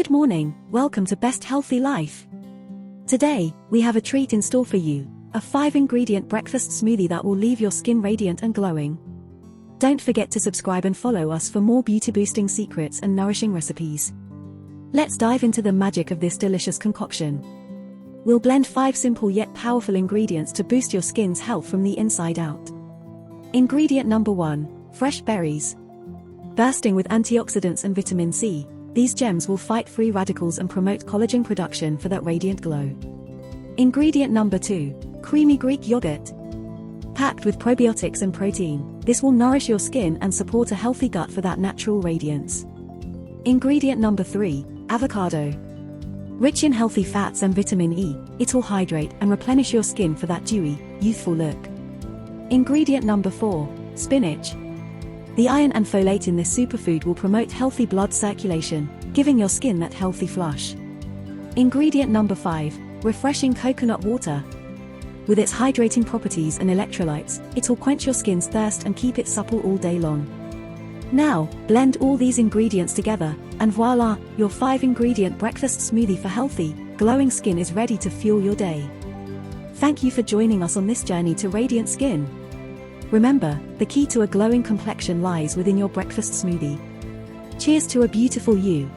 Good morning, welcome to Best Healthy Life. Today, we have a treat in store for you, a 5-ingredient breakfast smoothie that will leave your skin radiant and glowing. Don't forget to subscribe and follow us for more beauty-boosting secrets and nourishing recipes. Let's dive into the magic of this delicious concoction. We'll blend 5 simple yet powerful ingredients to boost your skin's health from the inside out. Ingredient number 1, fresh berries. Bursting with antioxidants and vitamin C, these gems will fight free radicals and promote collagen production for that radiant glow. Ingredient number 2, creamy Greek yogurt. Packed with probiotics and protein, this will nourish your skin and support a healthy gut for that natural radiance. Ingredient number 3, avocado. Rich in healthy fats and vitamin E, it will hydrate and replenish your skin for that dewy, youthful look. Ingredient number 4, spinach. The iron and folate in this superfood will promote healthy blood circulation, giving your skin that healthy flush. Ingredient number 5, refreshing coconut water. With its hydrating properties and electrolytes, it will quench your skin's thirst and keep it supple all day long. Now, blend all these ingredients together, and voila, your 5-ingredient breakfast smoothie for healthy, glowing skin is ready to fuel your day. Thank you for joining us on this journey to radiant skin. Remember, the key to a glowing complexion lies within your breakfast smoothie. Cheers to a beautiful you.